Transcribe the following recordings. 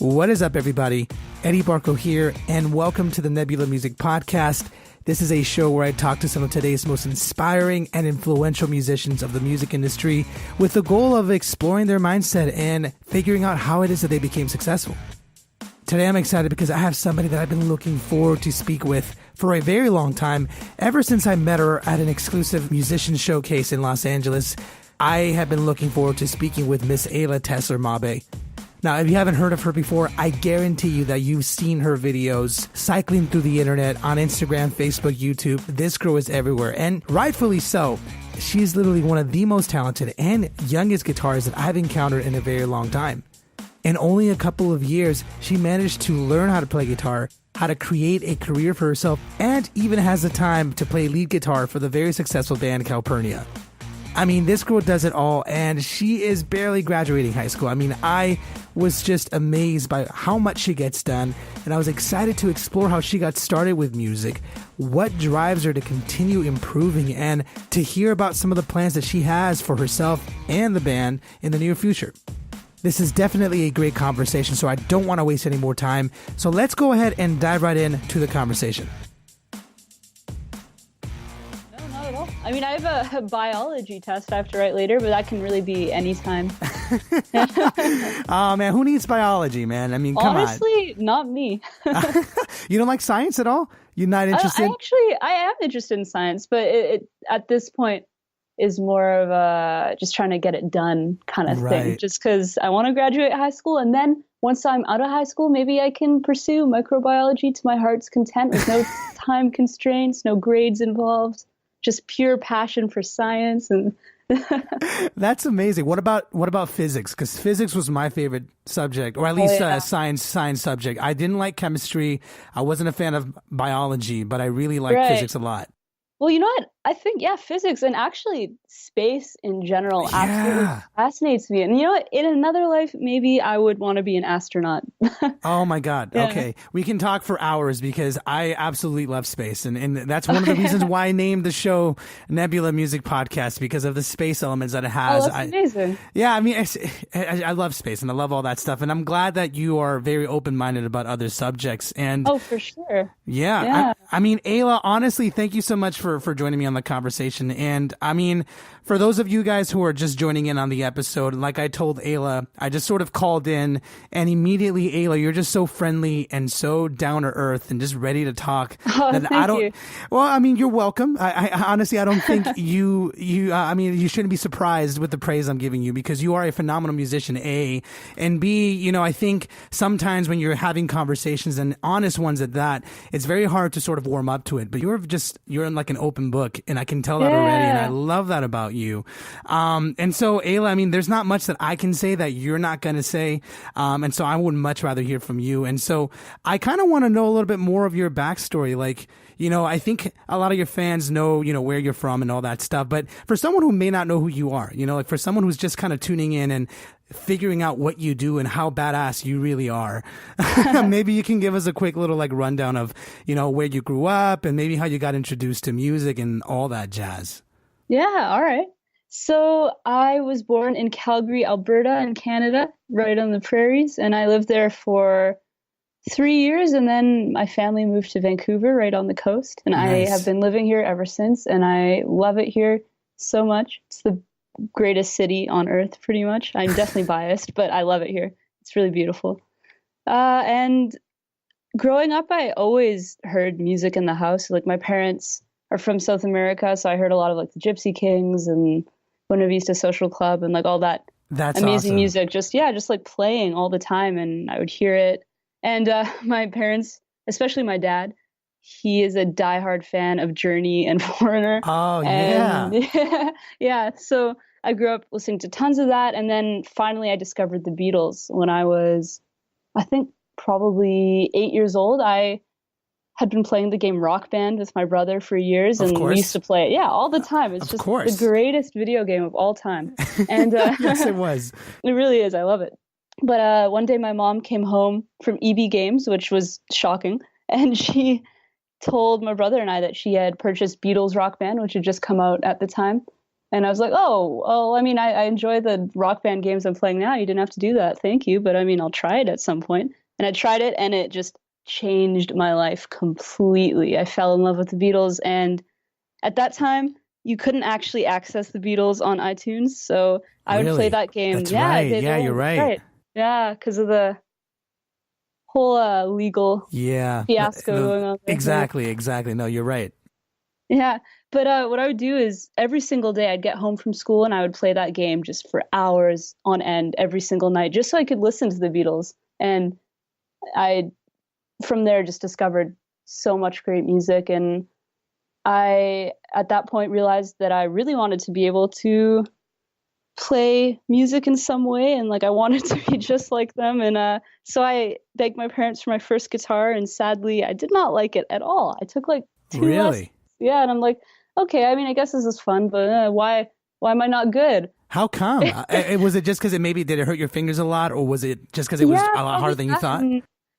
What is up, everybody? Eddie Barco here, and welcome to the Nebula Music Podcast. This is a show where I talk to some of today's most inspiring and influential musicians of the music industry with the goal of exploring their mindset and figuring out how it is that they became successful. Today I'm excited because I have somebody that I've been looking forward to speak with for a very long time. Ever since I met her at an exclusive musician showcase in Los Angeles, I have been looking forward to speaking with Miss Ayla Tesler-Mabe. Now, if you haven't heard of her before, I guarantee you that you've seen her videos cycling through the internet on Instagram, Facebook, YouTube. This girl is everywhere, and rightfully so. She's literally one of the most talented and youngest guitarists that I've encountered in a very long time. In only a couple of years, she managed to learn how to play guitar, how to create a career for herself, and even has the time to play lead guitar for the very successful band Calpurnia. I mean, this girl does it all, and she is barely graduating high school. I mean, I was just amazed by how much she gets done, and I was excited to explore how she got started with music, what drives her to continue improving, and to hear about some of the plans that she has for herself and the band in the near future. This is definitely a great conversation, so I don't want to waste any more time. So let's go ahead and dive right into the conversation. No, not at all. I mean, I have a biology test I have to write later, but that can really be any time. Oh, man, who needs biology, man? I mean, come on. Honestly, not me. You don't like science at all? You're not interested? I am interested in science, but it at this point is more of a just trying to get it done kind of thing. Just because I want to graduate high school, and then once I'm out of high school, maybe I can pursue microbiology to my heart's content with no time constraints, no grades involved, just pure passion for science. And that's amazing. What about physics? Because physics was my favorite subject, or at least science subject. I didn't like chemistry. I wasn't a fan of biology, but I really liked physics a lot. Well, you know what? I think, physics and actually space in general absolutely fascinates me. And you know what? In another life, maybe I would want to be an astronaut. Oh, my God. Yeah. Okay. We can talk for hours because I absolutely love space. And that's one of the reasons why I named the show Nebula Music Podcast, because of the space elements that it has. Oh, that's amazing. Yeah. I mean, I love space and I love all that stuff. And I'm glad that you are very open-minded about other subjects. And oh, for sure. Yeah. I mean, Ayla, honestly, thank you so much for joining me on the conversation. And I mean, for those of you guys who are just joining in on the episode, like I told Ayla, I just sort of called in, and immediately, Ayla, you're just so friendly and so down to earth and just ready to talk. Oh, that thank you. Well, I mean, you're welcome. I honestly, I don't think I mean, you shouldn't be surprised with the praise I'm giving you, because you are a phenomenal musician, A, and B, you know, I think sometimes when you're having conversations, and honest ones at that, it's very hard to sort of warm up to it, but you're in like an open book, and I can tell that already, and I love that about you. And so, Ayla, I mean, there's not much that I can say that you're not going to say, and so I would much rather hear from you. And so I kind of want to know a little bit more of your backstory. Like, you know, I think a lot of your fans know, you know, where you're from and all that stuff, but for someone who may not know who you are, you know, like for someone who's just kind of tuning in and figuring out what you do and how badass you really are, maybe you can give us a quick little like rundown of, you know, where you grew up and maybe how you got introduced to music and all that jazz. Yeah, all right. So I was born in Calgary, Alberta in Canada, right on the prairies, and I lived there for 3 years, and then my family moved to Vancouver right on the coast, and nice. I have been living here ever since, and I love it here so much. It's the greatest city on earth, pretty much. I'm definitely biased, but I love it here. It's really beautiful. And growing up, I always heard music in the house. Like, my parents are from South America, so I heard a lot of like the Gypsy Kings and Buena Vista Social Club and like all that amazing music. Just like playing all the time, and I would hear it. And my parents, especially my dad, he is a diehard fan of Journey and Foreigner. Oh, yeah. And, yeah. So I grew up listening to tons of that. And then finally I discovered the Beatles when I was, I think, probably 8 years old. I had been playing the game Rock Band with my brother for years, and we used to play it, all the time. It's just the greatest video game of all time. And yes, it was. It really is. I love it. But one day my mom came home from EB Games, which was shocking, and she told my brother and I that she had purchased Beatles Rock Band, which had just come out at the time. And I was like, oh, well, I mean, I enjoy the Rock Band games I'm playing now. You didn't have to do that. Thank you. But I mean, I'll try it at some point. And I tried it and it just changed my life completely. I fell in love with the Beatles. And at that time, you couldn't actually access the Beatles on iTunes. So I would play Really? that game. That's Yeah, right. Yeah, you're right. right. Yeah, because of the whole legal Yeah. fiasco going on there. Exactly, exactly. No, you're right. Yeah. But what I would do is every single day I'd get home from school and I would play that game just for hours on end every single night, just so I could listen to the Beatles. And I, from there, just discovered so much great music. And I, at that point, realized that I really wanted to be able to play music in some way. And like, I wanted to be just like them. And so I begged my parents for my first guitar. And sadly, I did not like it at all. I took like 2 lessons. Really? Yeah. And I'm like, okay, I mean, I guess this is fun, but why am I not good? How come? Was it just because did it hurt your fingers a lot, or was it just because it was a lot harder than you thought?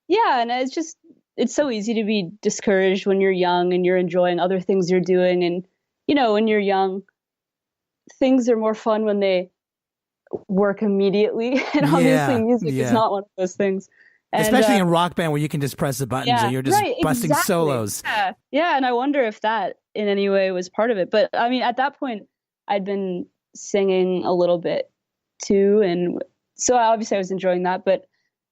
Yeah, and it's so easy to be discouraged when you're young and you're enjoying other things you're doing, and when you're young, things are more fun when they work immediately, and obviously music is not one of those things. And, especially in Rock Band where you can just press the buttons and you're just busting solos. Yeah, and I wonder if that in any way was part of it. But I mean, at that point, I'd been singing a little bit too, and so obviously I was enjoying that. But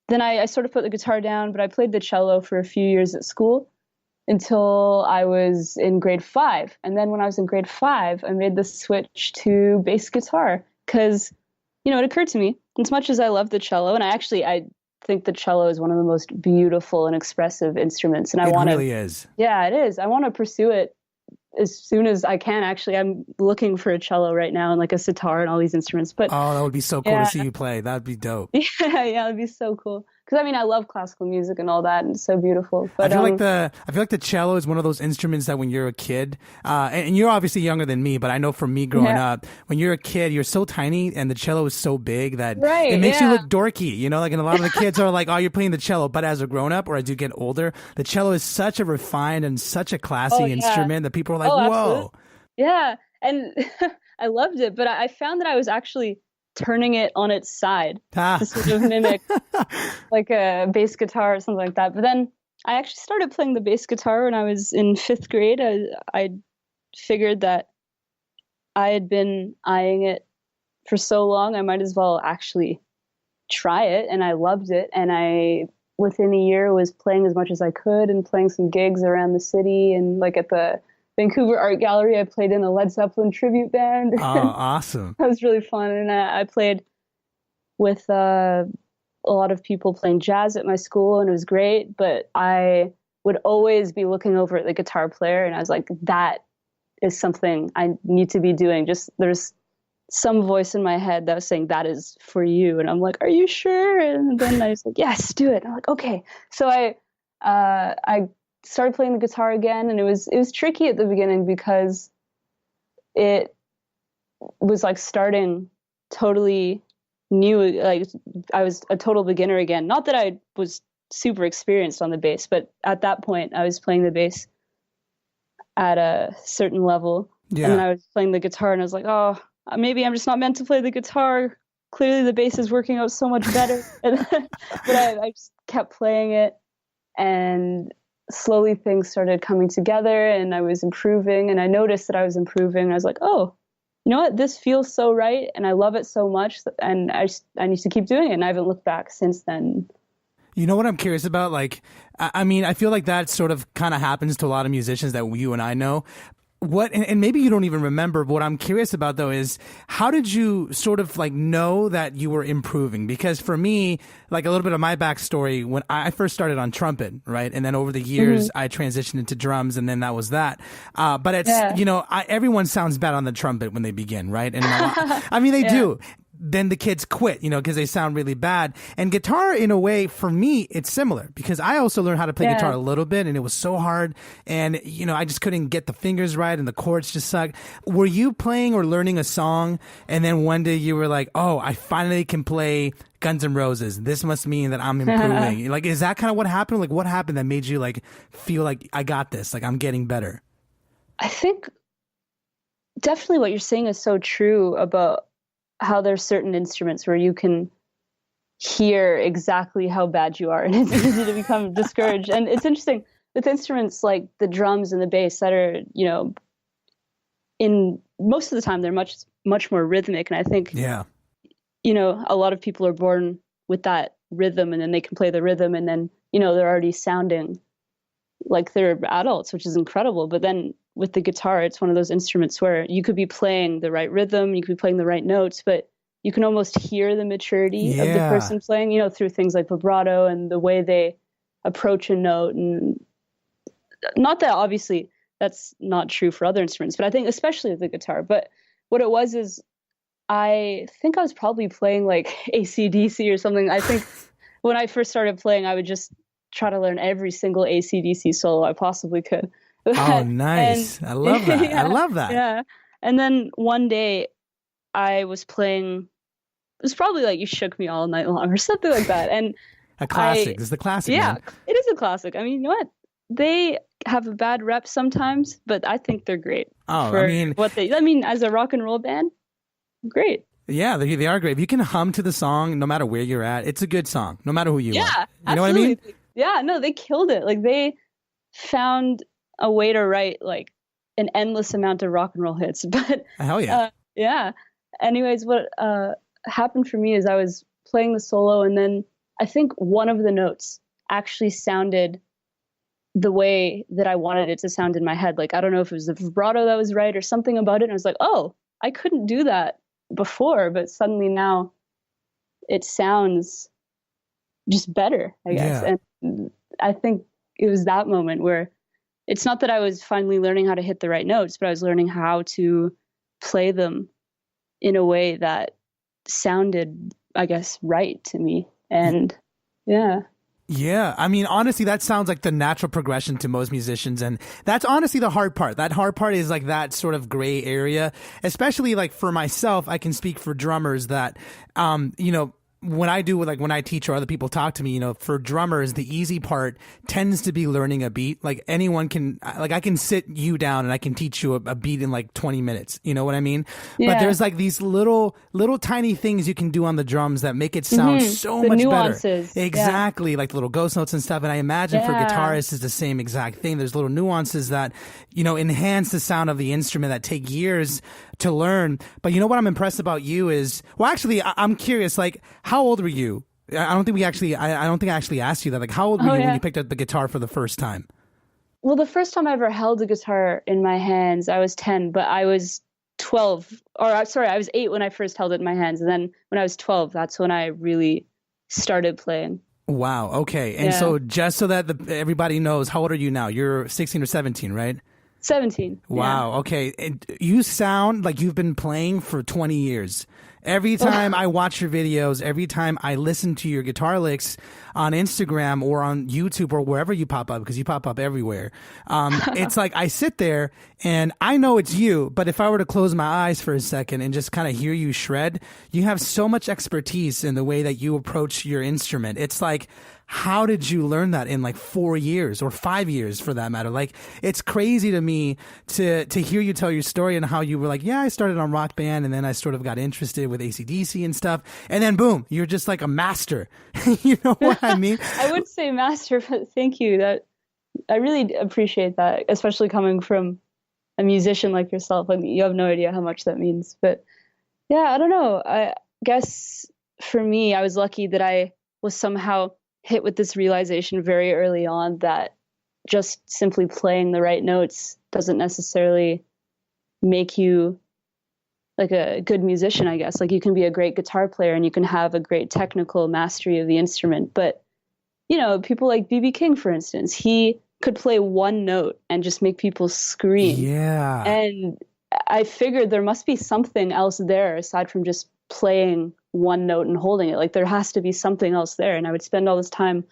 then I sort of put the guitar down, but I played the cello for a few years at school until I was in grade 5. And then when I was in grade 5, I made the switch to bass guitar because, it occurred to me, as much as I love the cello, and I think the cello is one of the most beautiful and expressive instruments. And it really is. Yeah, it is. I want to pursue it as soon as I can. Actually, I'm looking for a cello right now and like a sitar and all these instruments. But that would be so cool to see you play. That'd be dope. Yeah, it'd be so cool. Because I mean, I love classical music and all that, and it's so beautiful. But I feel like the cello is one of those instruments that when you're a kid, and you're obviously younger than me, but I know for me growing up, when you're a kid, you're so tiny, and the cello is so big that it makes you look dorky. Like, and a lot of the kids are like, "Oh, you're playing the cello," but as a grown up or as you get older, the cello is such a refined and such a classy instrument that people are like, "Whoa!" Absolutely. Yeah, and I loved it, but I found that I was actually turning it on its side to sort of mimic like a bass guitar or something like that. But then I actually started playing the bass guitar when I was in 5th grade. I figured that I had been eyeing it for so long, I might as well actually try it. And I loved it. And I, within a year, was playing as much as I could and playing some gigs around the city. And like at the Vancouver Art Gallery, I played in a Led Zeppelin tribute band. Oh, awesome. That was really fun. And I played with a lot of people playing jazz at my school, and it was great. But I would always be looking over at the guitar player, and I was like, that is something I need to be doing. Just there's some voice in my head that was saying, that is for you. And I'm like, are you sure? And then I was like, yes, do it. And I'm like, okay. So I started playing the guitar again, and it was tricky at the beginning because it was like starting totally new. Like I was a total beginner again. Not that I was super experienced on the bass, but at that point I was playing the bass at a certain level. Yeah. And then I was playing the guitar, and I was like, oh, maybe I'm just not meant to play the guitar. Clearly the bass is working out so much better. But I just kept playing it, and slowly things started coming together, and I was improving, and I noticed that I was improving. I was like, oh, you know what? This feels so right, and I love it so much, and I need to keep doing it, and I haven't looked back since then. You know what I'm curious about? Like, I mean, I feel like that sort of kind of happens to a lot of musicians that you and I know. And maybe you don't even remember, but what I'm curious about though is how did you sort of like know that you were improving? Because for me, like a little bit of my backstory, when I first started on trumpet, right? And then over the years, I transitioned into drums, and then that was that. But it's, everyone sounds bad on the trumpet when they begin, right? And I mean, they do. Then the kids quit, because they sound really bad. And guitar, in a way, for me, it's similar because I also learned how to play guitar a little bit, and it was so hard. And, I just couldn't get the fingers right, and the chords just sucked. Were you playing or learning a song, and then one day you were like, oh, I finally can play Guns N' Roses. This must mean that I'm improving. Like, is that kind of what happened? Like, what happened that made you like feel like I got this, like I'm getting better? I think definitely what you're saying is so true about how there's certain instruments where you can hear exactly how bad you are, and it's easy to become discouraged. And it's interesting with instruments like the drums and the bass that are, in most of the time they're much more rhythmic. And I think, Yeah. A lot of people are born with that rhythm, and then they can play the rhythm, and then, they're already sounding like they're adults, which is incredible. But then with the guitar, it's one of those instruments where you could be playing the right rhythm, you could be playing the right notes, but you can almost hear the maturity of the person playing, through things like vibrato and the way they approach a note. And not that obviously that's not true for other instruments, but I think especially with the guitar. But what it was is, I think I was probably playing like AC/DC or something. I think when I first started playing, I would just try to learn every single AC/DC solo I possibly could. Oh, nice. I love that. Yeah, I love that. Yeah. And then one day I was playing, it was probably like You Shook Me All Night Long or something like that. And a classic. It's the classic. Yeah, man. it is a classic. I mean, you know what? They have a bad rep sometimes, but I think they're great. Oh, as a rock and roll band, great. Yeah, they are great. If you can hum to the song, no matter where you're at, it's a good song, no matter who you are. You absolutely. know what I mean? Yeah, no, they killed it. Like, they found a way to write like an endless amount of rock and roll hits. But hell yeah. Yeah. Anyways, what happened for me is I was playing the solo, and then I think one of the notes actually sounded the way that I wanted it to sound in my head. Like, I don't know if it was the vibrato that was right or something about it. And I was like, oh, I couldn't do that before, but suddenly now it sounds just better, I guess. Yeah. And I think it was that moment where it's not that I was finally learning how to hit the right notes, but I was learning how to play them in a way that sounded, I guess, right to me. And yeah. Yeah, I mean, honestly, that sounds like the natural progression to most musicians. And that's honestly the hard part. That hard part is like that sort of gray area, especially like for myself. I can speak for drummers that, when I teach or other people talk to me, for drummers, the easy part tends to be learning a beat. Like anyone can, like I can sit you down and I can teach you a beat in like 20 minutes. You know what I mean? Yeah. But there's like these little tiny things you can do on the drums that make it sound so much nuances. better. Exactly. Like little ghost notes and stuff. And I imagine for guitarists is the same exact thing. There's little nuances that, enhance the sound of the instrument that take years to learn. But what I'm impressed about you is, well, actually, I'm curious, like, how old were you? I don't think I actually asked you that. Like, how old were you when you picked up the guitar for the first time? Well, the first time I ever held a guitar in my hands, I was 10, but I was 12, I was 8 when I first held it in my hands. And then when I was 12, that's when I really started playing. Wow. Okay. And so just so that everybody knows, how old are you now? You're 16 or 17, right? 17. Wow. Yeah. Okay. And you sound like you've been playing for 20 years. Every time I watch your videos, every time I listen to your guitar licks on Instagram or on YouTube or wherever you pop up, because you pop up everywhere, it's like I sit there and I know it's you, but if I were to close my eyes for a second and just kind of hear you shred, you have so much expertise in the way that you approach your instrument. It's like, how did you learn that in like 4 years or 5 years for that matter? Like, it's crazy to me to hear you tell your story and how you were like, yeah, I started on Rock Band and then I sort of got interested with AC/DC and stuff. And then boom, you're just like a master. You know what I mean? I would say master, but thank you. That I really appreciate that, especially coming from a musician like yourself. Like, you have no idea how much that means. But yeah, I don't know. I guess for me, I was lucky that I was somehow hit with this realization very early on that just simply playing the right notes doesn't necessarily make you like a good musician, I guess. Like, you can be a great guitar player and you can have a great technical mastery of the instrument. But, people like B.B. King, for instance, he could play one note and just make people scream. Yeah. And I figured there must be something else there aside from just playing one note and holding it. Like, there has to be something else there. And I would spend all this time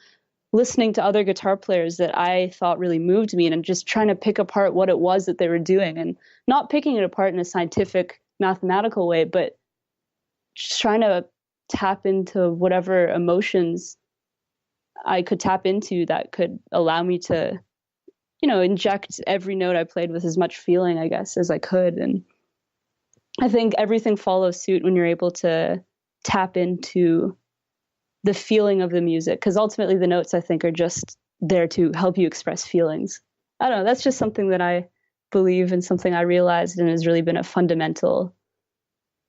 listening to other guitar players that I thought really moved me and just trying to pick apart what it was that they were doing, and not picking it apart in a scientific, mathematical way, but just trying to tap into whatever emotions I could tap into that could allow me to, inject every note I played with as much feeling, I guess, as I could. And I think everything follows suit when you're able to tap into the feeling of the music, because ultimately the notes, I think, are just there to help you express feelings. I don't know. That's just something that I believe and something I realized and has really been a fundamental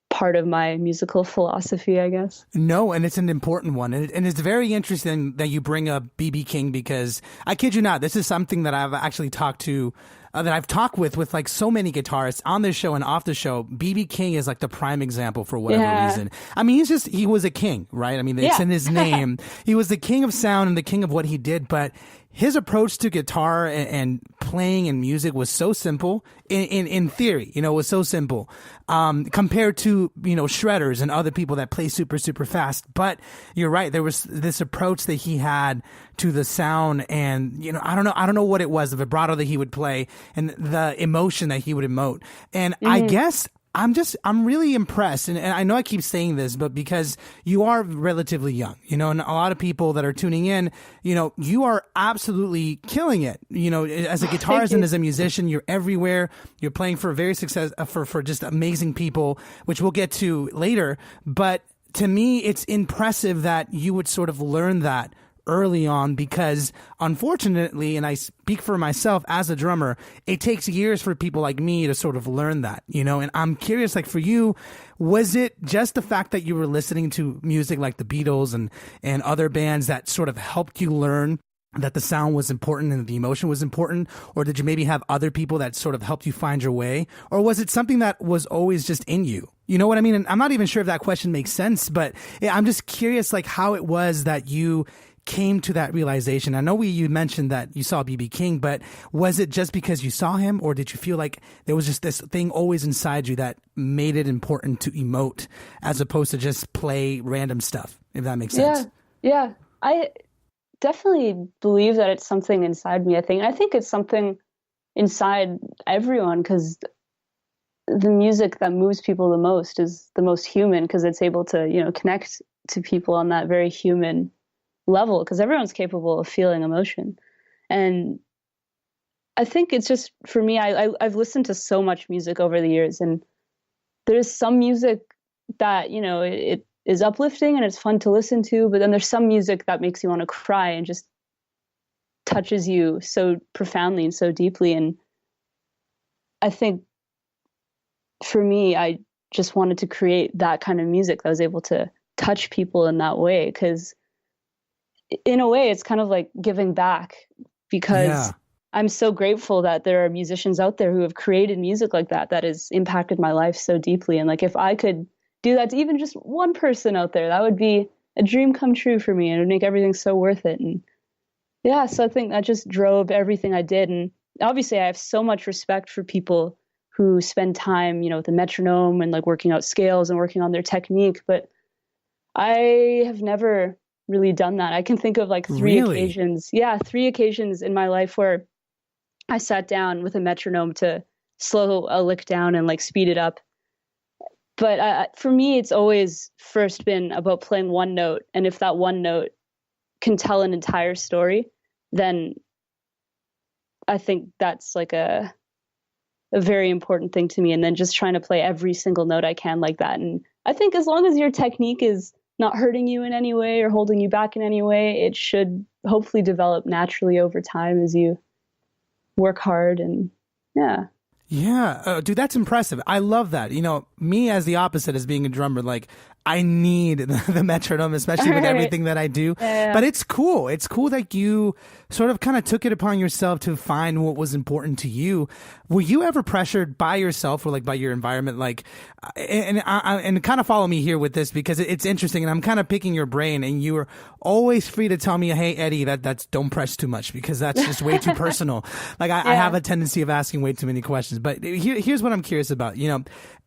part of my musical philosophy, I guess. No, and it's an important one. And it's very interesting that you bring up B.B. King, because I kid you not, this is something that I've actually talked to, that I've talked with like so many guitarists on this show and off the show. B.B. King is like the prime example for whatever reason. I mean, he was a king, right? I mean, it's in his name. He was the king of sound and the king of what he did, but his approach to guitar and playing and music was so simple in theory, it was so simple, compared to, shredders and other people that play super, super fast. But you're right. There was this approach that he had to the sound, and, I don't know what it was, the vibrato that he would play and the emotion that he would emote. And I guess I'm really impressed. And I know I keep saying this, but because you are relatively young, and a lot of people that are tuning in, you are absolutely killing it. As a guitarist and as a musician, you're everywhere. You're playing for for just amazing people, which we'll get to later. But to me, it's impressive that you would sort of learn that early on, because unfortunately, and I speak for myself as a drummer, it takes years for people like me to sort of learn that, and I'm curious, like for you, was it just the fact that you were listening to music like the Beatles and other bands that sort of helped you learn that the sound was important and the emotion was important? Or did you maybe have other people that sort of helped you find your way? Or was it something that was always just in you? You know what I mean? And I'm not even sure if that question makes sense, but I'm just curious, like how it was that you came to that realization. I know you mentioned that you saw B.B. King, but was it just because you saw him, or did you feel like there was just this thing always inside you that made it important to emote as opposed to just play random stuff, if that makes sense? Yeah. I definitely believe that it's something inside me. I think it's something inside everyone, because the music that moves people the most is the most human, because it's able to, connect to people on that very human level, because everyone's capable of feeling emotion. And I think it's just, for me, I've listened to so much music over the years, and there's some music that, it is uplifting and it's fun to listen to, but then there's some music that makes you want to cry and just touches you so profoundly and so deeply. And I think for me, I just wanted to create that kind of music that was able to touch people in that way, because in a way, it's kind of like giving back, because I'm so grateful that there are musicians out there who have created music like that has impacted my life so deeply. And like, if I could do that to even just one person out there, that would be a dream come true for me, and it would make everything so worth it. And so I think that just drove everything I did. And obviously I have so much respect for people who spend time, with the metronome and like working out scales and working on their technique. But I have never really done that. I can think of like three occasions in my life where I sat down with a metronome to slow a lick down and like speed it up. But for me, it's always first been about playing one note. And if that one note can tell an entire story, then I think that's like a very important thing to me. And then just trying to play every single note I can like that. And I think as long as your technique is not hurting you in any way or holding you back in any way, it should hopefully develop naturally over time as you work hard. And dude, that's impressive. I love that. Me as the opposite, as being a drummer, like I need the metronome, especially with everything that I do. But it's cool. It's cool that you sort of kind of took it upon yourself to find what was important to you. Were you ever pressured by yourself or like by your environment? Like, and kind of follow me here with this, because it's interesting, and I'm kind of picking your brain, and you are always free to tell me, hey, Eddie, that's don't press too much, because that's just way too personal. Like I have a tendency of asking way too many questions. But here's what I'm curious about.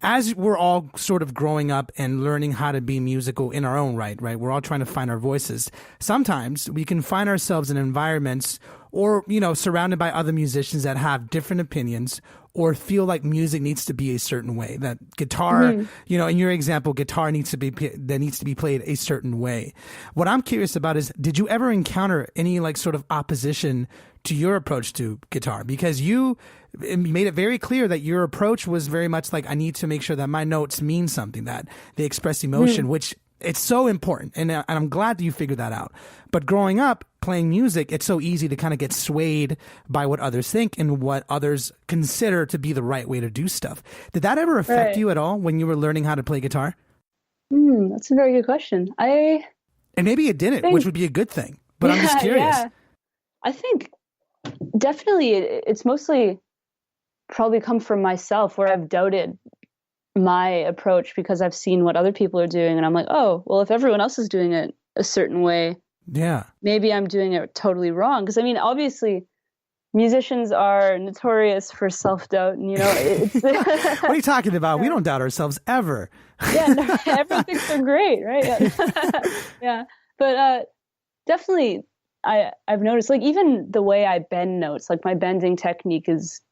As we're all sort of growing up and learning how to be musical in our own right? We're all trying to find our voices. Sometimes we can find ourselves in environments or, surrounded by other musicians that have different opinions or feel like music needs to be a certain way. That guitar, in your example, guitar needs to be played a certain way. What I'm curious about is, did you ever encounter any like sort of opposition to your approach to guitar? Because you made it very clear that your approach was very much like, I need to make sure that my notes mean something, that they express emotion, which it's so important. And I'm glad that you figured that out. But growing up playing music, it's so easy to kind of get swayed by what others think and what others consider to be the right way to do stuff. Did that ever affect you at all when you were learning how to play guitar? That's a very good question. And maybe it didn't, which would be a good thing. But I'm just curious. Yeah. I think definitely it's mostly probably come from myself, where I've doubted my approach because I've seen what other people are doing, and I'm like, oh, well, if everyone else is doing it a certain way, maybe I'm doing it totally wrong. Because I mean, obviously, musicians are notorious for self-doubt, and it's what are you talking about? We don't doubt ourselves ever. No, everyone thinks they're great, right? Yeah. But definitely, I've noticed, like, even the way I bend notes, like my bending technique is,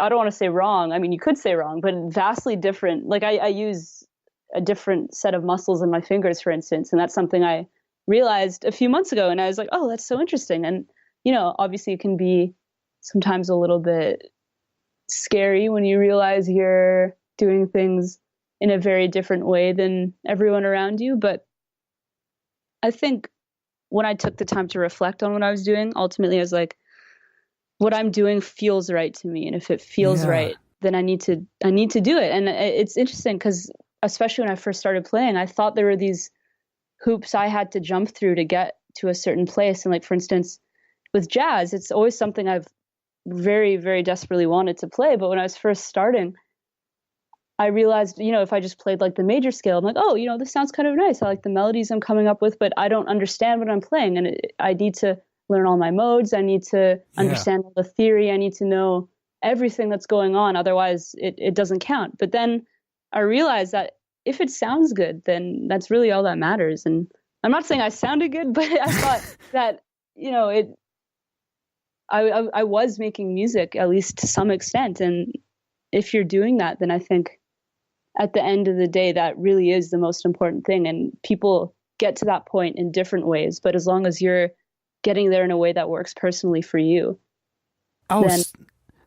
I don't want to say wrong. I mean, you could say wrong, but vastly different. Like I use a different set of muscles in my fingers, for instance. And that's something I realized a few months ago. And I was like, oh, that's so interesting. And, obviously it can be sometimes a little bit scary when you realize you're doing things in a very different way than everyone around you. But I think when I took the time to reflect on what I was doing, ultimately I was like, what I'm doing feels right to me. And if it feels right, then I need to do it. And it's interesting because especially when I first started playing, I thought there were these hoops I had to jump through to get to a certain place. And like, for instance, with jazz, it's always something I've very, very desperately wanted to play. But when I was first starting, I realized, if I just played like the major scale, I'm like, oh, this sounds kind of nice. I like the melodies I'm coming up with, but I don't understand what I'm playing. And I need to learn all my modes. I need to understand all the theory. I need to know everything that's going on. Otherwise, it doesn't count. But then I realized that if it sounds good, then that's really all that matters. And I'm not saying I sounded good, but I thought that, I was making music, at least to some extent. And if you're doing that, then I think at the end of the day, that really is the most important thing. And people get to that point in different ways. But as long as you're getting there in a way that works personally for you. Oh,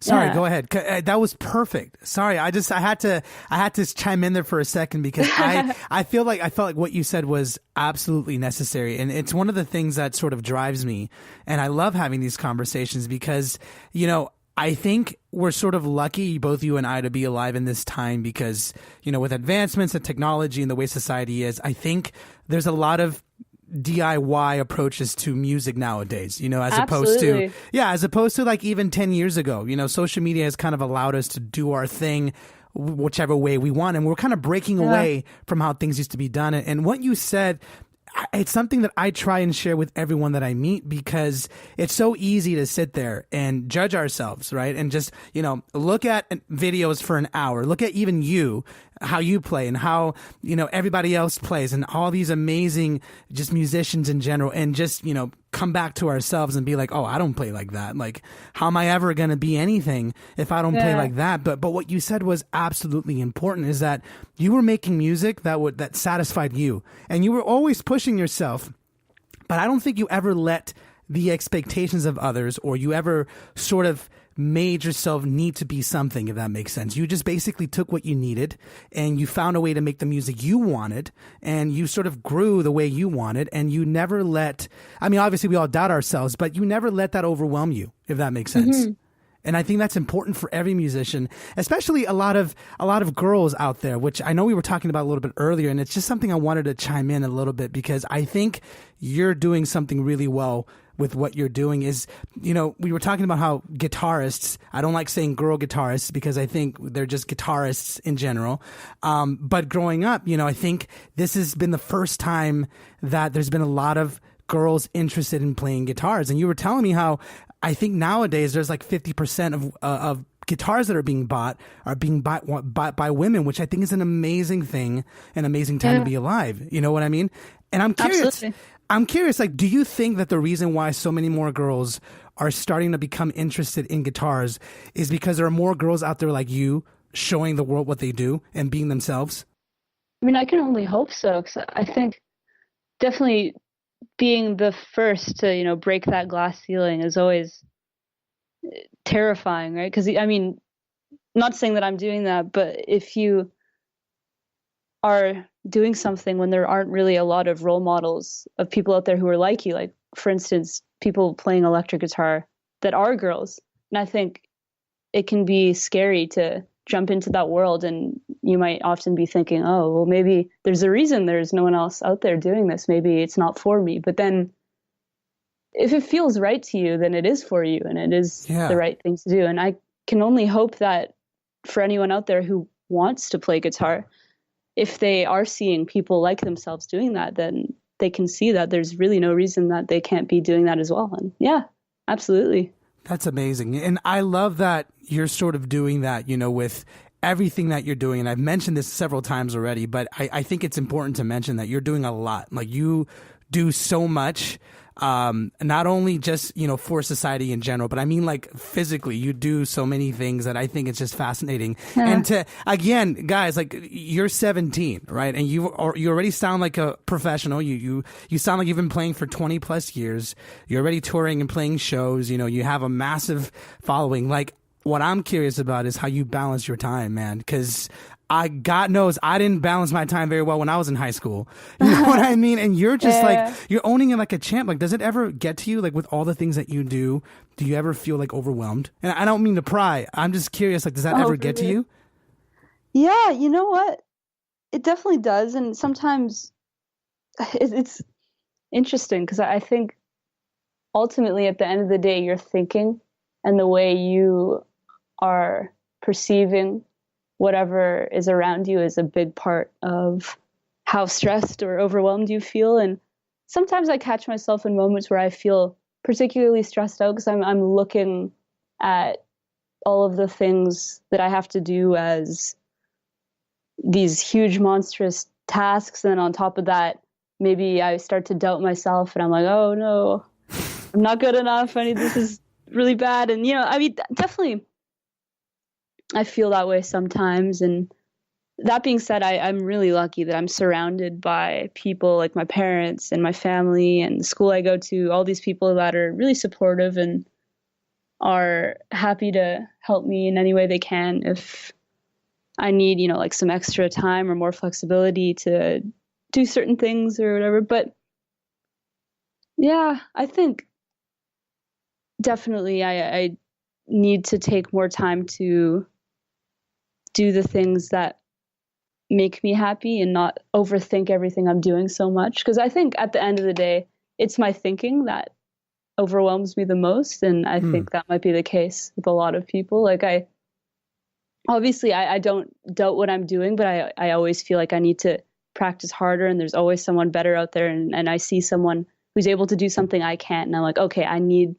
sorry, go ahead. That was perfect. Sorry, I had to chime in there for a second because I felt like what you said was absolutely necessary, and it's one of the things that sort of drives me, and I love having these conversations because I think we're sort of lucky, both you and I, to be alive in this time because with advancements in technology and the way society is, I think there's a lot of DIY approaches to music nowadays, as opposed to like even 10 years ago, social media has kind of allowed us to do our thing whichever way we want. And we're kind of breaking away from how things used to be done. And what you said, it's something that I try and share with everyone that I meet because it's so easy to sit there and judge ourselves, right? And just, look at videos for an hour, look at even how you play and how, everybody else plays and all these amazing just musicians in general and just, come back to ourselves and be like, oh, I don't play like that. Like, how am I ever going to be anything if I don't play like that? But what you said was absolutely important is that you were making music that satisfied you and you were always pushing yourself. But I don't think you ever let the expectations of others or you ever sort of made yourself need to be something, if that makes sense. You just basically took what you needed and you found a way to make the music you wanted and you sort of grew the way you wanted and you never obviously we all doubt ourselves, but you never let that overwhelm you, if that makes sense. Mm-hmm. And I think that's important for every musician, especially a lot of girls out there, which I know we were talking about a little bit earlier. And it's just something I wanted to chime in a little bit because I think you're doing something really well with what you're doing is, we were talking about how guitarists, I don't like saying girl guitarists because I think they're just guitarists in general. But growing up, I think this has been the first time that there's been a lot of girls interested in playing guitars. And you were telling me how I think nowadays there's like 50% of guitars that are being bought by women, which I think is an amazing thing, an amazing time to be alive. You know what I mean? And I'm curious. Absolutely. I'm curious, like, do you think that the reason why so many more girls are starting to become interested in guitars is because there are more girls out there like you showing the world what they do and being themselves? I mean, I can only hope so, because I think definitely being the first to, break that glass ceiling is always terrifying, right? Because, I mean, not saying that I'm doing that, but if you are doing something when there aren't really a lot of role models of people out there who are like you, like, for instance, people playing electric guitar that are girls. And I think it can be scary to jump into that world, and you might often be thinking, oh, well, maybe there's a reason there's no one else out there doing this. Maybe it's not for me. But then if it feels right to you, then it is for you, and it is the right thing to do. And I can only hope that for anyone out there who wants to play guitar, if they are seeing people like themselves doing that, then they can see that there's really no reason that they can't be doing that as well. And yeah, absolutely. That's amazing. And I love that you're sort of doing that, with everything that you're doing. And I've mentioned this several times already, but I think it's important to mention that you're doing a lot. Like, you do so much, not only just, for society in general, but I mean, like, physically, you do so many things that I think it's just fascinating. Yeah. And again, guys, like, you're 17, right? And you already sound like a professional. You sound like you've been playing for 20 plus years. You're already touring and playing shows. You have a massive following. Like, what I'm curious about is how you balance your time, man. 'Cause God knows I didn't balance my time very well when I was in high school. You know what I mean? And you're just like, you're owning it like a champ. Like, does it ever get to you, like, with all the things that you do you ever feel like overwhelmed? And I don't mean to pry. I'm just curious, like, does that ever get to you? Yeah, you know what? It definitely does. And sometimes it's interesting because I think ultimately at the end of the day, your thinking and the way you are perceiving whatever is around you is a big part of how stressed or overwhelmed you feel. And sometimes I catch myself in moments where I feel particularly stressed out because I'm looking at all of the things that I have to do as these huge, monstrous tasks. And then on top of that, maybe I start to doubt myself and I'm like, oh no, I'm not good enough. This is really bad. And, I mean, definitely I feel that way sometimes. And that being said, I'm really lucky that I'm surrounded by people like my parents and my family and the school I go to, all these people that are really supportive and are happy to help me in any way they can if I need, like some extra time or more flexibility to do certain things or whatever. But yeah, I think definitely I need to take more time to do the things that make me happy and not overthink everything I'm doing so much. Because I think at the end of the day, it's my thinking that overwhelms me the most. And I think that might be the case with a lot of people. Like I don't doubt what I'm doing, but I always feel like I need to practice harder and there's always someone better out there. And I see someone who's able to do something I can't. And I'm like, okay, I need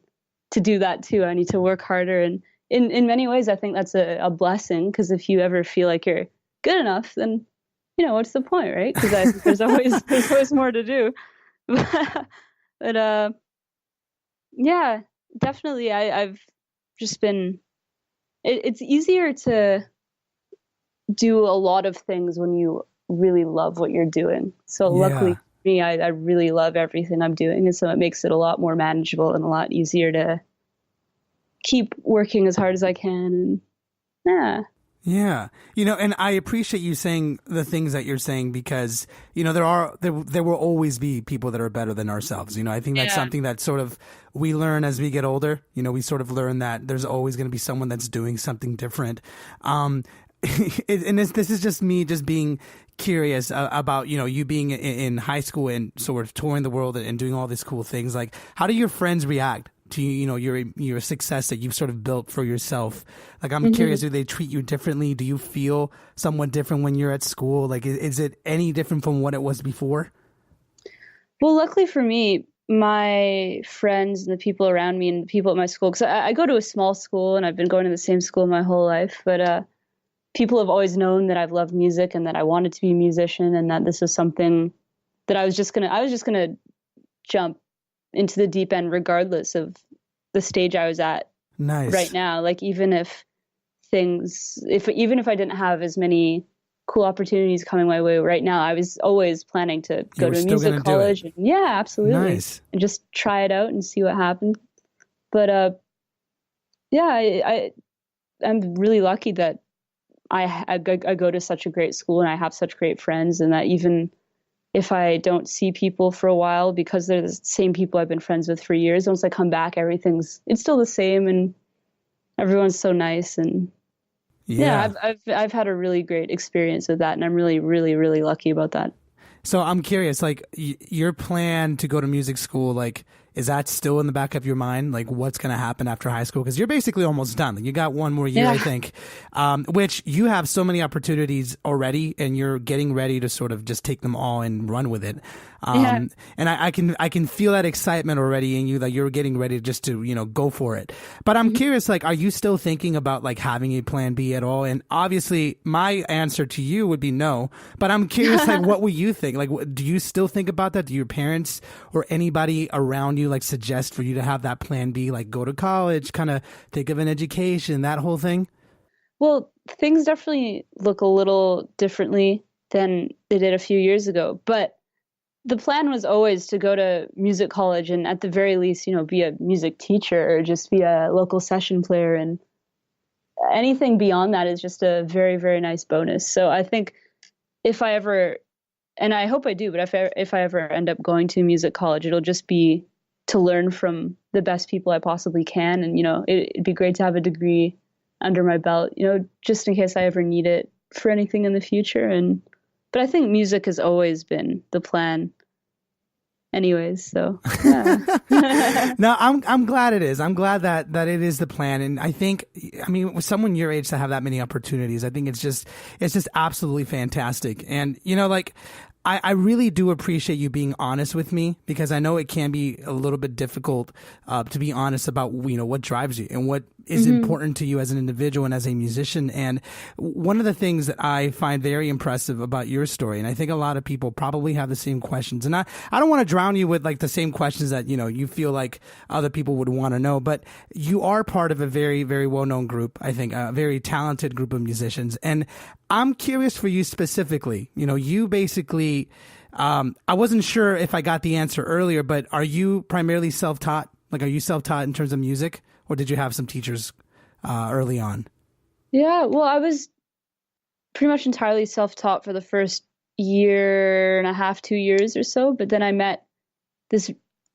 to do that too. I need to work harder. And in many ways, I think that's a blessing, because if you ever feel like you're good enough, then, what's the point, right? Because I think there's always more to do. But yeah, definitely. I've just been, it's easier to do a lot of things when you really love what you're doing. So luckily for me, I really love everything I'm doing. And so it makes it a lot more manageable and a lot easier to keep working as hard as I can. And yeah. And I appreciate you saying the things that you're saying because, there will always be people that are better than ourselves. I think that's something that sort of we learn as we get older. We sort of learn that there's always going to be someone that's doing something different. And this is just me just being curious about, you being in high school and sort of touring the world and doing all these cool things. Like, how do your friends react to, your success that you've sort of built for yourself? Like, I'm curious, do they treat you differently? Do you feel somewhat different when you're at school? Like, is it any different from what it was before? Well, luckily for me, my friends and the people around me and the people at my school, because I go to a small school and I've been going to the same school my whole life, but people have always known that I've loved music and that I wanted to be a musician and that this was something that I was just gonna jump into the deep end regardless of the stage I was at right now. Like, even if I didn't have as many cool opportunities coming my way right now. I was always planning to go to a music college. And yeah, absolutely. Nice. And just try it out and see what happened. But yeah, I'm really lucky that I go to such a great school and I have such great friends, and that even if I don't see people for a while, because they're the same people I've been friends with for years, once I come back, it's still the same, and everyone's so nice. And yeah, I've had a really great experience with that, and I'm really, really, really lucky about that. So I'm curious, like your plan to go to music school, like, is that still in the back of your mind? Like, what's going to happen after high school? Because you're basically almost done. Like, you got one more year, I think, which you have so many opportunities already, and you're getting ready to sort of just take them all and run with it. And I can feel that excitement already in you, that you're getting ready just to, go for it. But I'm curious, like, are you still thinking about like having a plan B at all? And obviously my answer to you would be no, but I'm curious, like, what will you think? Like, do you still think about that? Do your parents or anybody around you like suggest for you to have that plan B, like go to college, kind of think of an education, that whole thing? Well, things definitely look a little differently than they did a few years ago, but the plan was always to go to music college and at the very least, be a music teacher or just be a local session player. And anything beyond that is just a very, very nice bonus. So I think if I ever, and I hope I do, but if I ever end up going to music college, it'll just be to learn from the best people I possibly can. And, it'd be great to have a degree under my belt, just in case I ever need it for anything in the future. But I think music has always been the plan anyways. So yeah. No, I'm glad it is. I'm glad that it is the plan. And I think, with someone your age to have that many opportunities, I think it's just absolutely fantastic. And, I really do appreciate you being honest with me, because I know it can be a little bit difficult to be honest about, what drives you and what is important to you as an individual and as a musician. And one of the things that I find very impressive about your story, and I think a lot of people probably have the same questions, and I don't want to drown you with like the same questions that, you feel like other people would want to know, but you are part of a very, very well-known group, I think, a very talented group of musicians. And I'm curious for you specifically, you basically, I wasn't sure if I got the answer earlier, but are you primarily self-taught? Like, are you self-taught in terms of music, or did you have some teachers early on? Yeah, well, I was pretty much entirely self-taught for the first year and a half, 2 years or so. But then I met this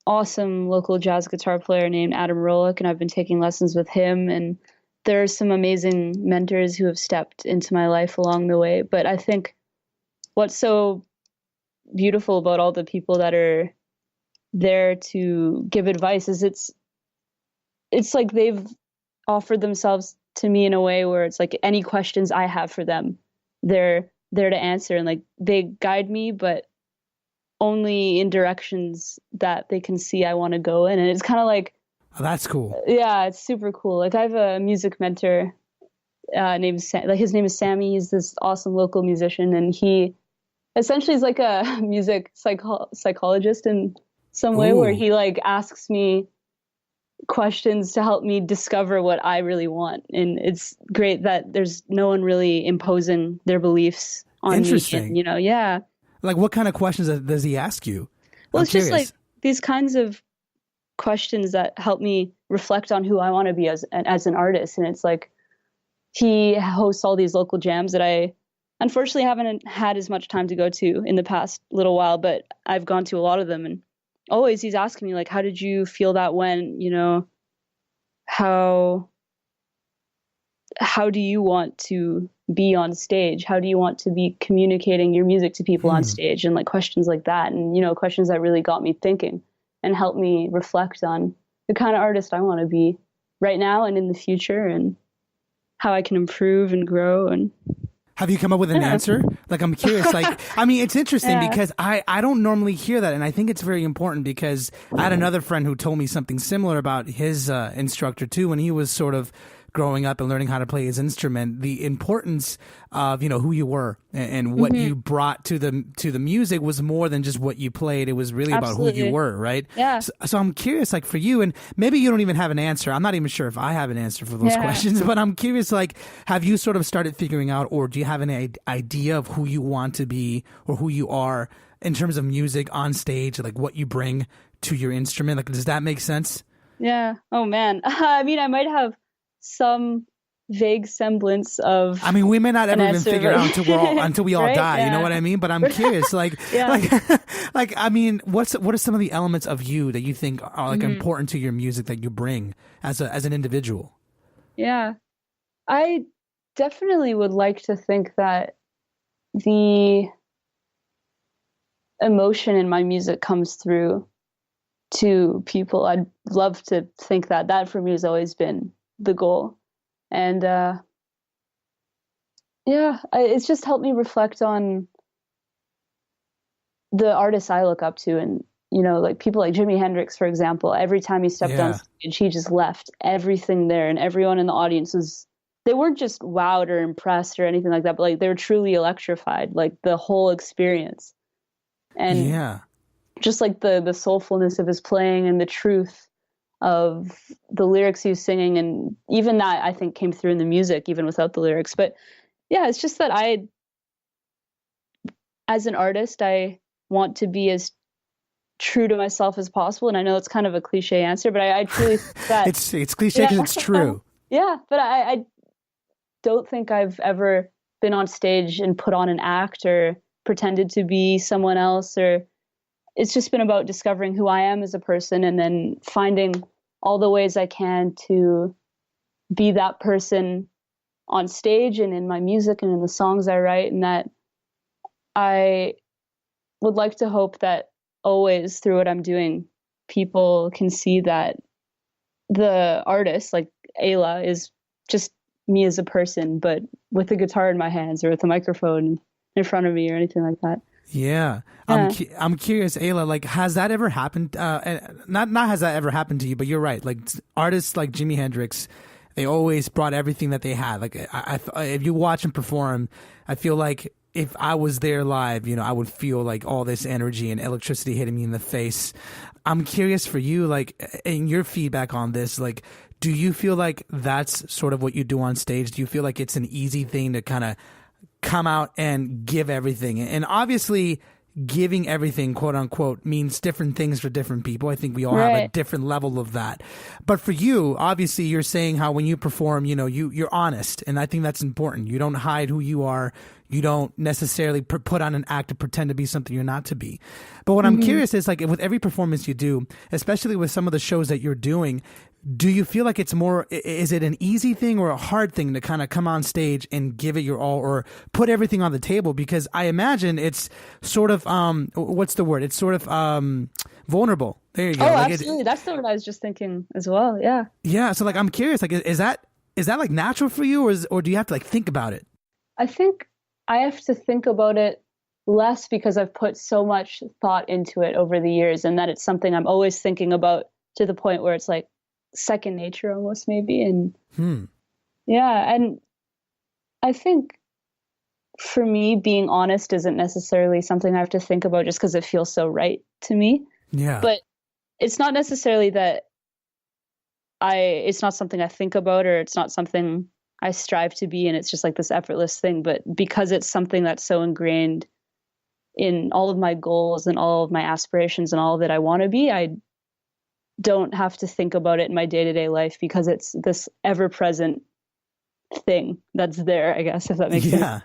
awesome local jazz guitar player named Adam Rolick, and I've been taking lessons with him. And there are some amazing mentors who have stepped into my life along the way. But I think what's so beautiful about all the people that are there to give advice is it's like they've offered themselves to me in a way where it's like any questions I have for them, they're there to answer, and like they guide me, but only in directions that they can see I want to go in. And it's kind of like, oh, that's cool. Yeah, it's super cool. Like, I have a music mentor named his name is Sammy. He's this awesome local musician, and he essentially is like a music psychologist in some way. Ooh. Where he like asks me questions to help me discover what I really want. And it's great that there's no one really imposing their beliefs on me. And, yeah. Like, what kind of questions does he ask you? Well, I'm curious. Just like these kinds of questions that help me reflect on who I want to be as an artist. And it's like, he hosts all these local jams that I unfortunately haven't had as much time to go to in the past little while, but I've gone to a lot of them. And always he's asking me, like, how did you feel that when, how do you want to be on stage? How do you want to be communicating your music to people on stage? And like questions like that. And, questions that really got me thinking and helped me reflect on the kind of artist I want to be right now and in the future, and how I can improve and grow. And have you come up with an answer? Like, I'm curious. Like, it's interesting because I don't normally hear that. And I think it's very important, because I had another friend who told me something similar about his instructor too, when he was sort of growing up and learning how to play his instrument, the importance of, who you were and what you brought to the music was more than just what you played. It was really about who you were, right? Yeah. So I'm curious, like for you, and maybe you don't even have an answer. I'm not even sure if I have an answer for those questions, but I'm curious, like, have you sort of started figuring out, or do you have an idea of who you want to be or who you are in terms of music on stage, like what you bring to your instrument? Like, does that make sense? Yeah. Oh man. I mean, I might have some vague semblance of. I mean, we may not ever even answer, figure it out until we all right? die. Yeah. You know what I mean? But I'm curious, like, I mean, what are some of the elements of you that you think are like important to your music that you bring as an individual? Yeah, I definitely would like to think that the emotion in my music comes through to people. I'd love to think that for me has always been the goal. And it's just helped me reflect on the artists I look up to. And, like people like Jimi Hendrix, for example, every time he stepped on stage, he just left everything there. And everyone in the audience they weren't just wowed or impressed or anything like that, but like they were truly electrified, like the whole experience. And just like the soulfulness of his playing and the truth of the lyrics he was singing, and even that I think came through in the music, even without the lyrics. But yeah, it's just that as an artist, I want to be as true to myself as possible. And I know it's kind of a cliche answer, but I truly think that it's cliche because it's true. Yeah, but I don't think I've ever been on stage and put on an act or pretended to be someone else, or it's just been about discovering who I am as a person and then finding all the ways I can to be that person on stage and in my music and in the songs I write. And that I would like to hope that always through what I'm doing, people can see that the artist, like Ayla, is just me as a person, but with a guitar in my hands or with a microphone in front of me or anything like that. Yeah. I'm curious, Ayla, like, has that ever happened? Not has that ever happened to you, but you're right. Like artists like Jimi Hendrix, they always brought everything that they had. Like if you watch him perform, I feel like if I was there live, I would feel like all this energy and electricity hitting me in the face. I'm curious for you, like, in your feedback on this, like, do you feel like that's sort of what you do on stage? Do you feel like it's an easy thing to kind of come out and give everything? And obviously giving everything, quote unquote, means different things for different people. I think we all have a different level of that. But for you, obviously you're saying how when you perform, you're honest. And I think that's important. You don't hide who you are. You don't necessarily put on an act to pretend to be something you're not to be. But what I'm curious is, like, with every performance you do, especially with some of the shows that you're doing, do you feel like it's more, is it an easy thing or a hard thing to kind of come on stage and give it your all or put everything on the table? Because I imagine it's sort of, what's the word? It's sort of vulnerable. There you go. Oh, like absolutely. That's the word I was just thinking as well. Yeah. Yeah. So like, I'm curious, like, is that like natural for you, or do you have to like think about it? I think I have to think about it less because I've put so much thought into it over the years, and that it's something I'm always thinking about to the point where it's like second nature almost, maybe. And yeah, and I think for me, being honest isn't necessarily something I have to think about just because it feels so right to me. Yeah. But it's not necessarily that it's not something I think about, or it's not something I strive to be, and it's just like this effortless thing. But because it's something that's so ingrained in all of my goals and all of my aspirations and all that I want to be, I don't have to think about it in my day-to-day life because it's this ever-present thing that's there, I guess, if that makes sense. Yeah.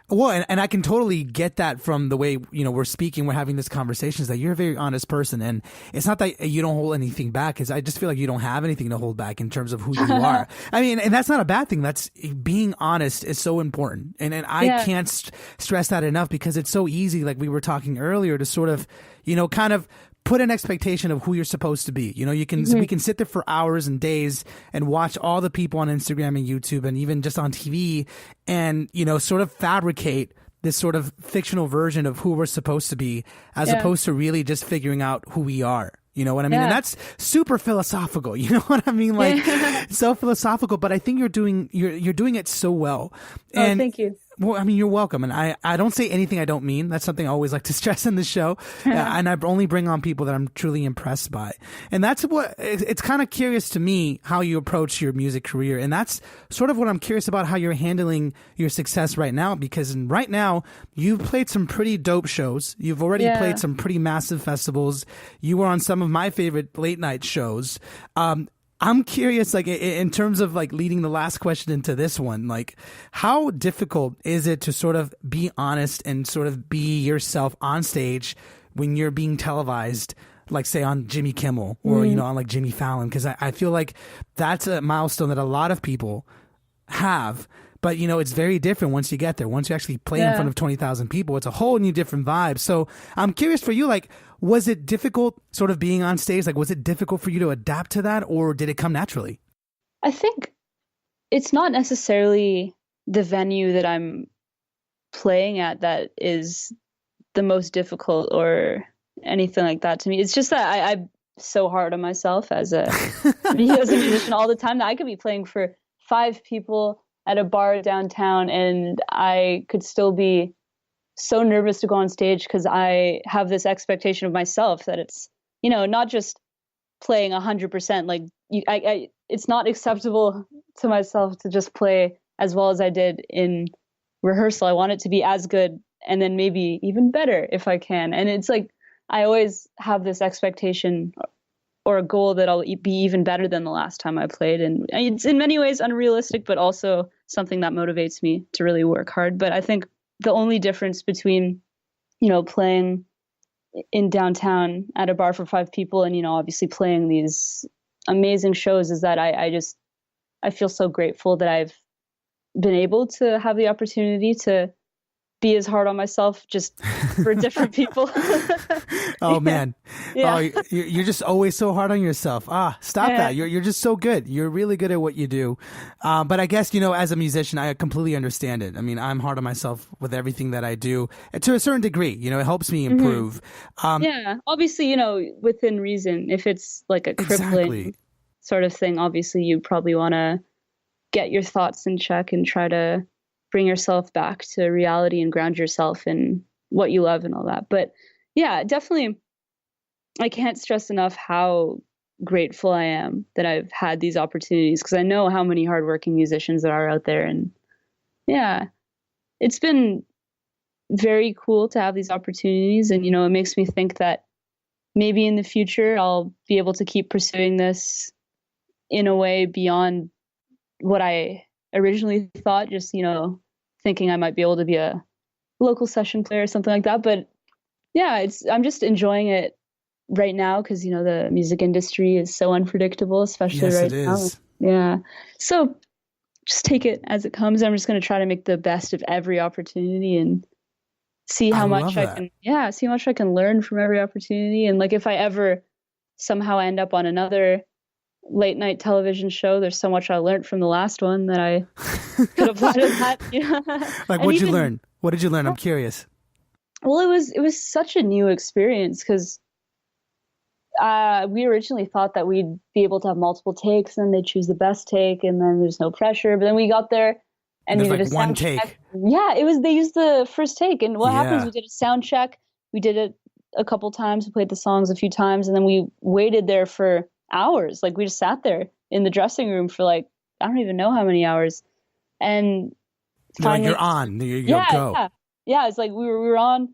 Well, and I can totally get that from the way, we're speaking, we're having this conversation, is that you're a very honest person. And it's not that you don't hold anything back, because I just feel like you don't have anything to hold back in terms of who you are. I mean, and that's not a bad thing. That's being honest is so important. And I can't stress that enough, because it's so easy, like we were talking earlier, to sort of, kind of put an expectation of who you're supposed to be. We can sit there for hours and days and watch all the people on Instagram and YouTube and even just on TV and, sort of fabricate this sort of fictional version of who we're supposed to be, as opposed to really just figuring out who we are. You know what I mean? And that's super philosophical. You know what I mean? Like so philosophical, but I think you're doing it so well. And thank you. Well, I mean, you're welcome. And I don't say anything I don't mean. That's something I always like to stress in the show. And I only bring on people that I'm truly impressed by. And that's what, it's kind of curious to me how you approach your music career. And that's sort of what I'm curious about, how you're handling your success right now. Because right now, you've played some pretty dope shows. You've already played some pretty massive festivals. You were on some of my favorite late night shows. I'm curious, like, in terms of like leading the last question into this one, like, how difficult is it to sort of be honest and sort of be yourself on stage when you're being televised, like, say, on Jimmy Kimmel or, you know, on like Jimmy Fallon? Because I feel like that's a milestone that a lot of people have. But, you know, it's very different once you get there. Once you actually play in front of 20,000 people, it's a whole new different vibe. So I'm curious for you, like, was it difficult sort of being on stage? Like, was it difficult for you to adapt to that, or did it come naturally? I think it's not necessarily the venue that I'm playing at that is the most difficult or anything like that to me. It's just that I'm so hard on myself as a musician all the time that I could be playing for 5 people at a bar downtown and I could still be so nervous to go on stage because I have this expectation of myself that it's, you know, not just playing 100%. Like it's not acceptable to myself to just play as well as I did in rehearsal. I want it to be as good and then maybe even better if I can. And it's like, I always have this expectation or a goal that I'll be even better than the last time I played. And it's in many ways unrealistic, but also something that motivates me to really work hard. But I think the only difference between, you know, playing in downtown at a bar for 5 people and, you know, obviously playing these amazing shows is that I feel so grateful that I've been able to have the opportunity to be as hard on myself just for different people. Oh man. Oh, you're just always so hard on yourself. Stop that. You're just so good. You're really good at what you do. But I guess, you know, as a musician, I completely understand it. I mean, I'm hard on myself with everything that I do to a certain degree. You know, it helps me improve. Obviously, you know, within reason. If it's like a crippling sort of thing, obviously you probably want to get your thoughts in check and try to bring yourself back to reality and ground yourself in what you love and all that. But yeah, definitely, I can't stress enough how grateful I am that I've had these opportunities because I know how many hardworking musicians there are out there. And yeah, it's been very cool to have these opportunities. And, you know, it makes me think that maybe in the future I'll be able to keep pursuing this in a way beyond what I originally thought, just, you know, thinking I might be able to be a local session player or something like that. But yeah, I'm just enjoying it right now because, you know, the music industry is so unpredictable, especially right now. Yeah. So just take it as it comes. I'm just going to try to make the best of every opportunity and see how much I can learn from every opportunity. And like, if I ever somehow end up on another late night television show, there's so much I learned from the last one that I could apply to that. Yeah. Like, what'd you learn? What did you learn? I'm curious. Well, it was such a new experience because we originally thought that we'd be able to have multiple takes and they'd choose the best take and then there's no pressure. But then we got there and we did like a sound check. Take. Yeah, they used the first take. And what happens, we did a sound check. We did it a couple times. We played the songs a few times and then we waited there for hours. Like, we just sat there in the dressing room for like, I don't even know how many hours. And finally, you're on. Go. Yeah. It's like we were on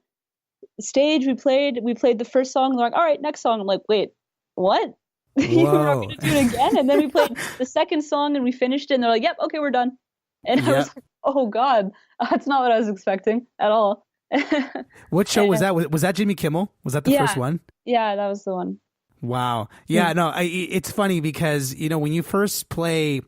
stage. We played the first song. They're like, all right, next song. I'm like, wait, what? You were not going to do it again? And then we played the second song and we finished it. And they're like, yep, okay, we're done. And I was like, oh God, that's not what I was expecting at all. What show was that? Was that Jimmy Kimmel? Was that the first one? Yeah, that was the one. Wow. Yeah, no, it's funny because, you know, when you first play,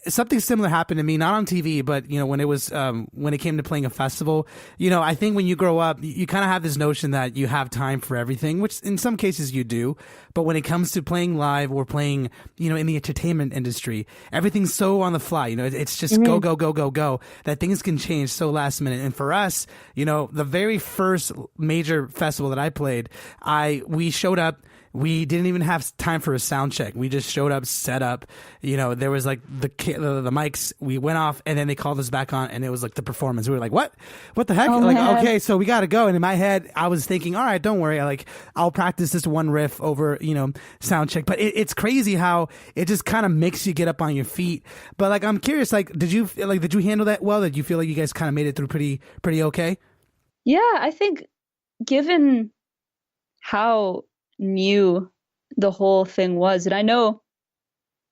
something similar happened to me, not on TV, but, you know, when it came to playing a festival, you know, I think when you grow up, you kind of have this notion that you have time for everything, which in some cases you do. But when it comes to playing live or playing, you know, in the entertainment industry, everything's so on the fly, you know, it's just go, go, go, go, go, that things can change so last minute. And for us, you know, the very first major festival that I played, we showed up. we didn't even have time for a sound check. We just showed up, set up. There was like the mics. We went off, and then they called us back on, and it was like the performance. We were like, "What? What the heck?" Oh, like, man. okay, so we got to go. And in my head, I was thinking, "All right, don't worry. I'll practice this one riff over, sound check." But it's crazy how it just kind of makes you get up on your feet. But like, I'm curious, like, did you handle that well? Did you feel like you guys kind of made it through pretty okay? Yeah, I think given how new the whole thing was, and I know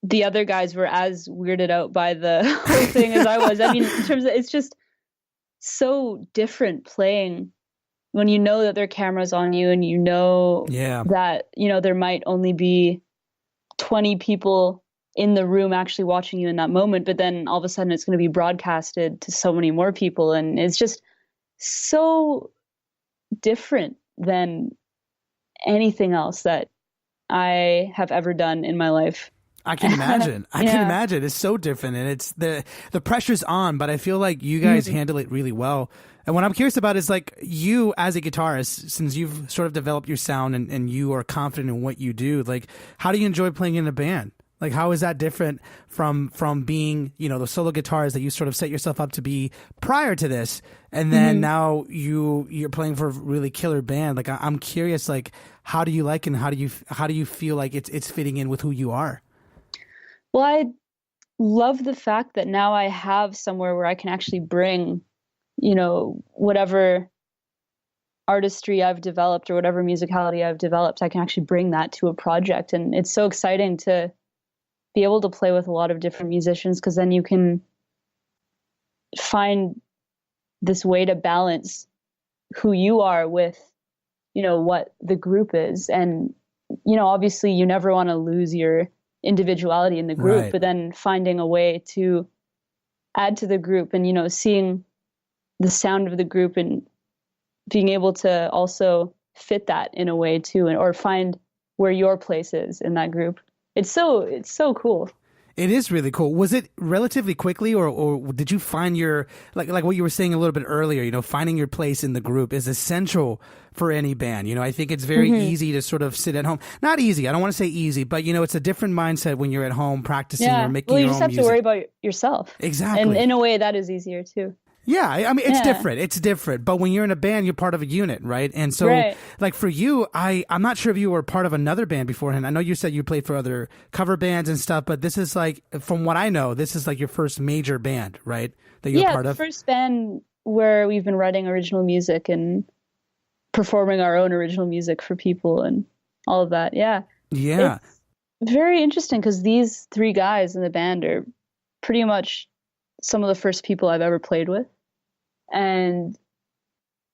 the other guys were as weirded out by the whole thing as I was. I mean, in terms of, it's just so different playing when you know that there are cameras on you, and that, there might only be 20 people in the room actually watching you in that moment, but then all of a sudden it's going to be broadcasted to so many more people. And it's just so different than anything else that I have ever done in my life. I can imagine. I can imagine. It's so different, and it's the pressure's on, but I feel like you guys handle it really well. And what I'm curious about is like you as a guitarist, since you've sort of developed your sound and you are confident in what you do, like how do you enjoy playing in a band? Like how is that different from being, the solo guitarist that you sort of set yourself up to be prior to this, and then now you're playing for a really killer band? Like I'm curious, like how do you like, and how do you feel like it's fitting in with who you are? Well, I love the fact that now I have somewhere where I can actually bring, whatever artistry I've developed or whatever musicality I've developed, I can actually bring that to a project. And it's so exciting to be able to play with a lot of different musicians, because then you can find this way to balance who you are with, what the group is. And, obviously you never want to lose your individuality in the group, right. But then finding a way to add to the group and, seeing the sound of the group and being able to also fit that in a way too, or find where your place is in that group. It's so cool. It is really cool. Was it relatively quickly, or did you find your, like what you were saying a little bit earlier, finding your place in the group is essential for any band. I think it's very easy to sort of sit at home. Not easy. I don't want to say easy, but it's a different mindset when you're at home practicing or making your own music. Well, you just have to worry about yourself. Exactly. And in a way that is easier too. Yeah, I mean, it's different. It's different. But when you're in a band, you're part of a unit, right? And so, like for you, I'm not sure if you were part of another band beforehand. I know you said you played for other cover bands and stuff, but this is like, from what I know, this is like your first major band, right? That you're part of? Yeah, first band where we've been writing original music and performing our own original music for people and all of that. Yeah. Yeah. It's very interesting because these three guys in the band are pretty much some of the first people I've ever played with. And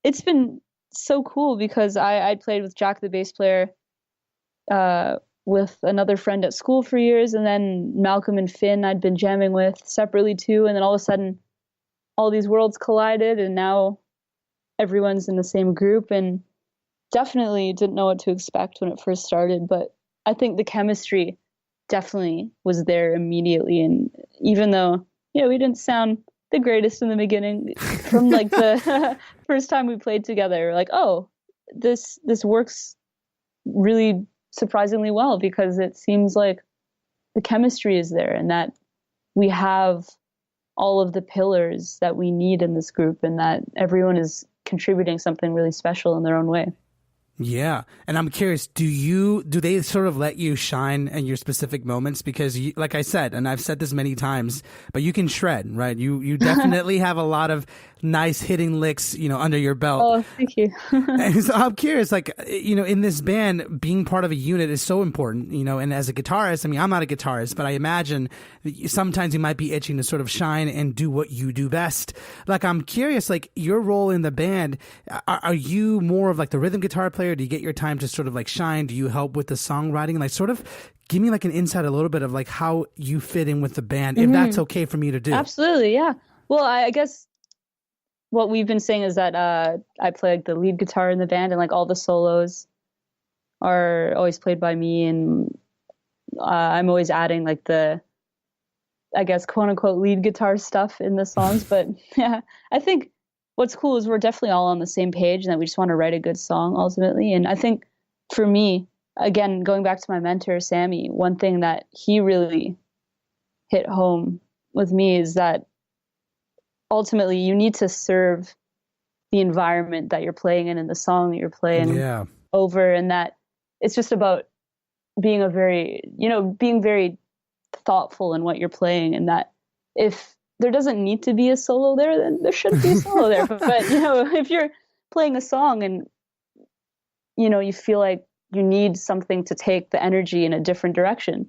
it's been so cool because I played with Jack, the bass player, with another friend at school for years. And then Malcolm and Finn I'd been jamming with separately too. And then all of a sudden, all these worlds collided and now everyone's in the same group. And definitely didn't know what to expect when it first started. But I think the chemistry definitely was there immediately. And even though, we didn't sound the greatest in the beginning, from like the first time we played together, we're like, oh, this works really surprisingly well, because it seems like the chemistry is there and that we have all of the pillars that we need in this group, and that everyone is contributing something really special in their own way. Yeah. And I'm curious, do they sort of let you shine in your specific moments? Because like I said, and I've said this many times, but you can shred, right? You definitely have a lot of nice hitting licks, under your belt. Oh, thank you. And so I'm curious, like, in this band, being part of a unit is so important, and as a guitarist, I mean, I'm not a guitarist, but I imagine that sometimes you might be itching to sort of shine and do what you do best. Like, I'm curious, like, your role in the band, are you more of like the rhythm guitar player? Do you get your time to sort of like shine? Do you help with the songwriting? Like, sort of give me like an insight a little bit of like how you fit in with the band, if that's okay for me to do. Absolutely, yeah. Well, I guess what we've been saying is that I play like the lead guitar in the band, and like all the solos are always played by me, and I'm always adding like the, I guess, quote unquote lead guitar stuff in the songs. But yeah, I think what's cool is we're definitely all on the same page and that we just want to write a good song ultimately. And I think for me, again, going back to my mentor, Sammy, one thing that he really hit home with me is that ultimately you need to serve the environment that you're playing in and the song that you're playing over, and that it's just about being being very thoughtful in what you're playing, and that if there doesn't need to be a solo there, then there shouldn't be a solo there. But if you're playing a song and you feel like you need something to take the energy in a different direction,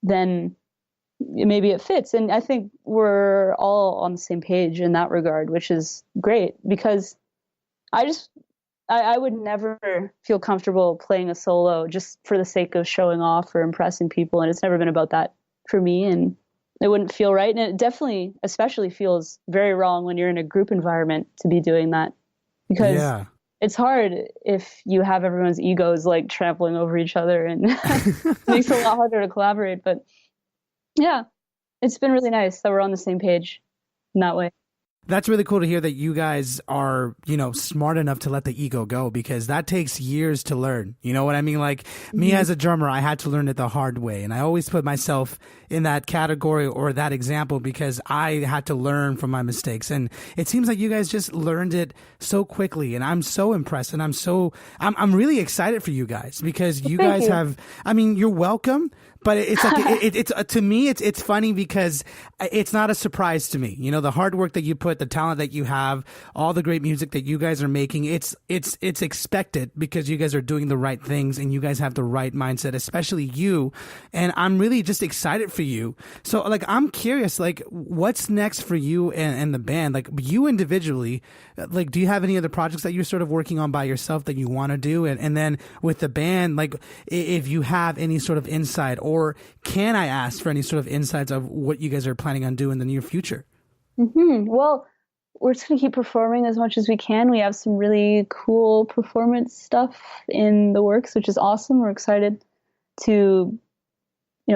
then maybe it fits. And I think we're all on the same page in that regard, which is great, because I would never feel comfortable playing a solo just for the sake of showing off or impressing people. And it's never been about that for me, and it wouldn't feel right. And it definitely, especially, feels very wrong when you're in a group environment to be doing that, because it's hard if you have everyone's egos like trampling over each other, and it makes it a lot harder to collaborate. But yeah, it's been really nice that we're on the same page in that way. That's really cool to hear that you guys are, smart enough to let the ego go, because that takes years to learn. You know what I mean? Like me as a drummer, I had to learn it the hard way. And I always put myself in that category or that example because I had to learn from my mistakes. And it seems like you guys just learned it so quickly. And I'm so impressed. And I'm really excited for you guys, because you guys you're welcome. But it's like it's to me it's funny because it's not a surprise to me. The hard work that you put, the talent that you have, all the great music that you guys are making. It's expected because you guys are doing the right things and you guys have the right mindset, especially you. And I'm really just excited for you. So like I'm curious, like what's next for you and the band? Like you individually, like do you have any other projects that you're sort of working on by yourself that you want to do? And then with the band, like if you have any sort of insight, or can I ask for any sort of insights of what you guys are planning on doing in the near future? Well, we're just going to keep performing as much as we can. We have some really cool performance stuff in the works, which is awesome. We're excited to,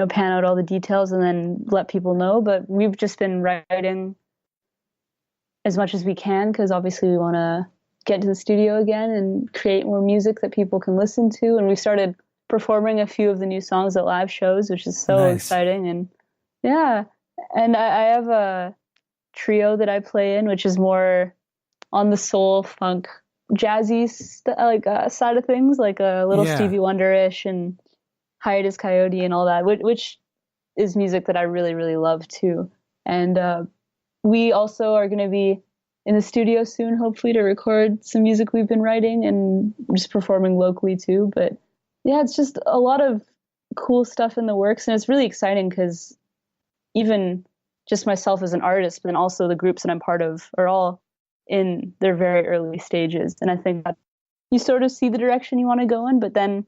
pan out all the details and then let people know. But we've just been writing as much as we can, because obviously we want to get to the studio again and create more music that people can listen to. And we started performing a few of the new songs at live shows, which is so exciting. And and I have a trio that I play in, which is more on the soul funk jazzy side of things, like a little Stevie Wonder-ish and Hiatus Coyote and all that, which is music that I really, really love too. And we also are going to be in the studio soon, hopefully, to record some music we've been writing and just performing locally too. But yeah, it's just a lot of cool stuff in the works, and it's really exciting because even just myself as an artist, but then also the groups that I'm part of are all in their very early stages. And I think that you sort of see the direction you want to go in, but then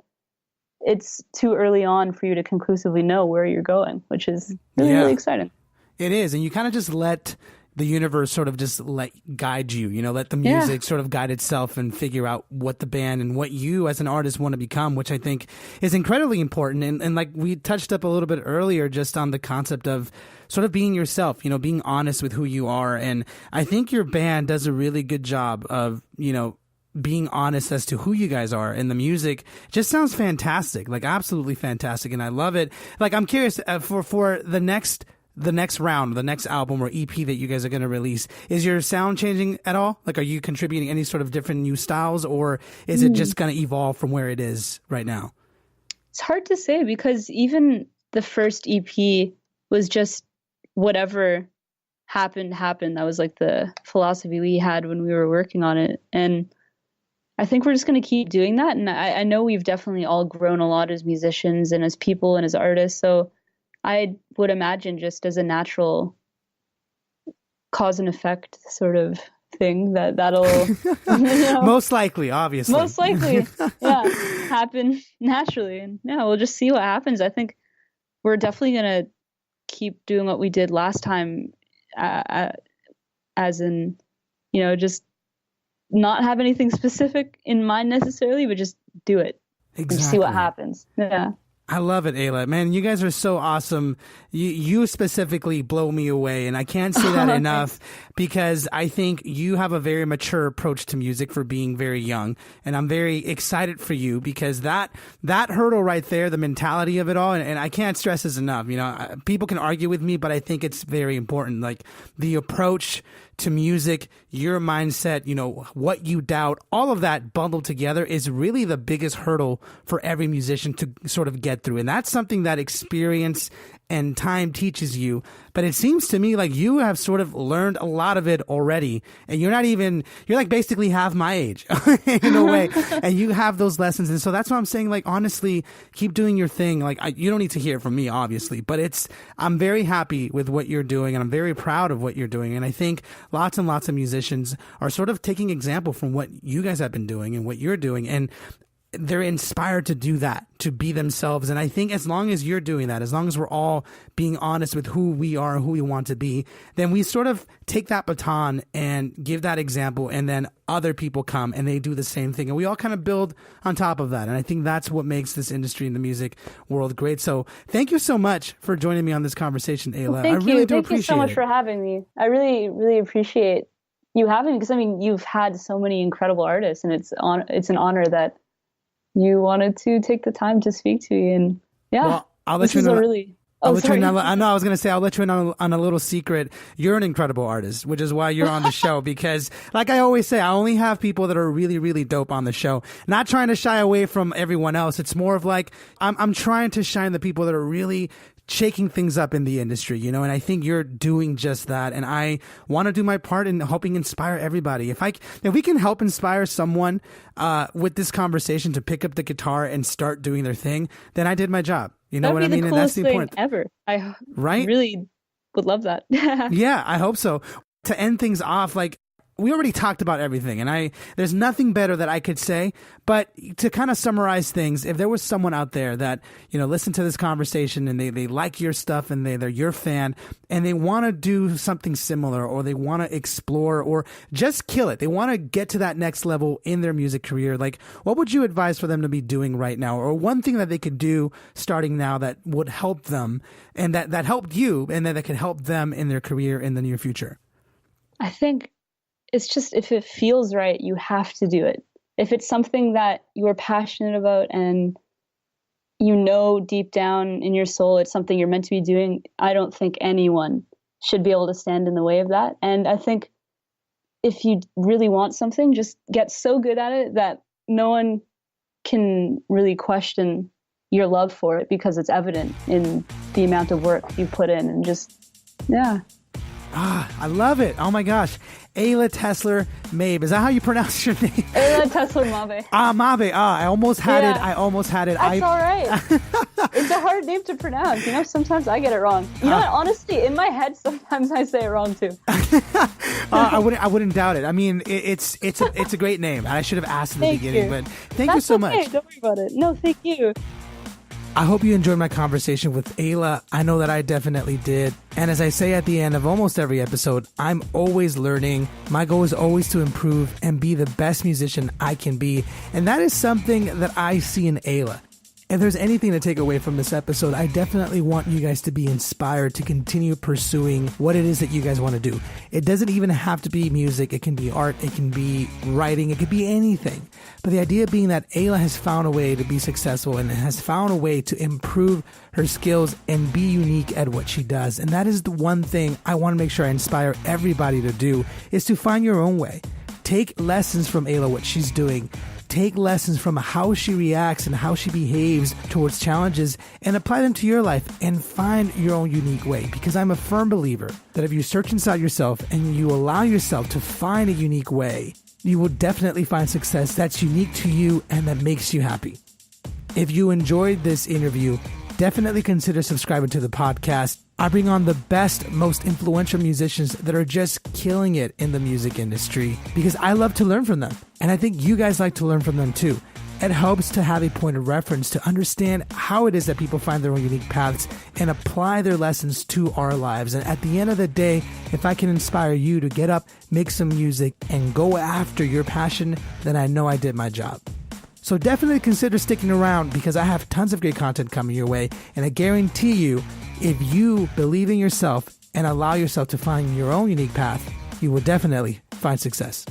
it's too early on for you to conclusively know where you're going, which is really, really exciting. It is. And you kind of just let the universe sort of just guide you, let the music sort of guide itself and figure out what the band and what you as an artist want to become, which I think is incredibly important. And like we touched up a little bit earlier just on the concept of sort of being yourself, being honest with who you are. And I think your band does a really good job of, being honest as to who you guys are, and the music just sounds fantastic, like absolutely fantastic. And I love it. Like, I'm curious for the next round, the next album or EP that you guys are going to release, is your sound changing at all? Like, are you contributing any sort of different new styles, or is it just going to evolve from where it is right now? It's hard to say, because even the first EP was just whatever happened. That was like the philosophy we had when we were working on it. And I think we're just going to keep doing that. And I know we've definitely all grown a lot as musicians and as people and as artists. So I would imagine, just as a natural cause and effect sort of thing, that'll most likely, obviously, happen naturally. And we'll just see what happens. I think we're definitely going to keep doing what we did last time, as in, just not have anything specific in mind necessarily, but just do it. Exactly. And see what happens. Yeah. I love it, Ayla. Man, you guys are so awesome. You specifically blow me away, and I can't say that enough because I think you have a very mature approach to music for being very young, and I'm very excited for you because that hurdle right there, the mentality of it all, and I can't stress this enough. You know, people can argue with me, but I think it's very important. Like the approach to music, your mindset, you know, what you doubt, all of that bundled together is really the biggest hurdle for every musician to sort of get through. And that's something that experience and time teaches you. But it seems to me like you have sort of learned a lot of it already. And you're like basically half my age in a way. And you have those lessons. And so that's why I'm saying, like, honestly, keep doing your thing. Like, you don't need to hear it from me, obviously, but I'm very happy with what you're doing and I'm very proud of what you're doing. And I think lots and lots of musicians are sort of taking example from what you guys have been doing and what you're doing. And they're inspired to do that, to be themselves. And I think as long as you're doing that, as long as we're all being honest with who we are and who we want to be, then we sort of take that baton and give that example. And then other people come and they do the same thing. And we all kind of build on top of that. And I think that's what makes this industry in the music world great. So thank you so much for joining me on this conversation, Ayla. Well, thank you. Thank you so much for having me. I really, really appreciate you having me because, I mean, you've had so many incredible artists and it's an honor that you wanted to take the time to speak to me, and well, I'll let you know. I was going to say, I'll let you in on a little secret. You're an incredible artist, which is why you're on the show. Because like I always say, I only have people that are really, really dope on the show. Not trying to shy away from everyone else. It's more of like, I'm trying to shine the people that are really shaking things up in the industry, you know, and I think you're doing just that. And I want to do my part in helping inspire everybody. If we can help inspire someone with this conversation to pick up the guitar and start doing their thing, then I did my job. You know what I mean? And that's the point ever. I really would love that. Yeah, I hope so. To end things off, like, we already talked about everything, and there's nothing better that I could say, but to kind of summarize things, if there was someone out there that, you know, listened to this conversation and they like your stuff and they're your fan and they want to do something similar, or they want to explore or just kill it, they want to get to that next level in their music career, like, what would you advise for them to be doing right now? Or one thing that they could do starting now that would help them and that helped you and that could help them in their career in the near future? I think it's just, if it feels right, you have to do it. If it's something that you're passionate about and you know deep down in your soul it's something you're meant to be doing, I don't think anyone should be able to stand in the way of that. And I think if you really want something, just get so good at it that no one can really question your love for it because it's evident in the amount of work you put in. And just, yeah. I love it. Oh my gosh. Ayla Tesler-Mabe. Is that how you pronounce your name? Ayla Tesler-Mabe. Mabe. I almost had it. That's all right. It's a hard name to pronounce. You know, sometimes I get it wrong. You know what? Honestly, in my head, sometimes I say it wrong too. I wouldn't doubt it. I mean, it's a great name. I should have asked in the beginning, but thank you so much. Don't worry about it. No, thank you. I hope you enjoyed my conversation with Ayla. I know that I definitely did. And as I say at the end of almost every episode, I'm always learning. My goal is always to improve and be the best musician I can be. And that is something that I see in Ayla. If there's anything to take away from this episode, I definitely want you guys to be inspired to continue pursuing what it is that you guys want to do. It doesn't even have to be music. It can be art. It can be writing. It could be anything. But the idea being that Ayla has found a way to be successful and has found a way to improve her skills and be unique at what she does. And that is the one thing I want to make sure I inspire everybody to do, is to find your own way. Take lessons from Ayla, what she's doing. Take lessons from how she reacts and how she behaves towards challenges and apply them to your life and find your own unique way. Because I'm a firm believer that if you search inside yourself and you allow yourself to find a unique way, you will definitely find success that's unique to you and that makes you happy. If you enjoyed this interview, definitely consider subscribing to the podcast. I bring on the best, most influential musicians that are just killing it in the music industry because I love to learn from them. And I think you guys like to learn from them too. It helps to have a point of reference to understand how it is that people find their own unique paths and apply their lessons to our lives. And at the end of the day, if I can inspire you to get up, make some music, and go after your passion, then I know I did my job. So definitely consider sticking around because I have tons of great content coming your way. And I guarantee you, if you believe in yourself and allow yourself to find your own unique path, you will definitely find success.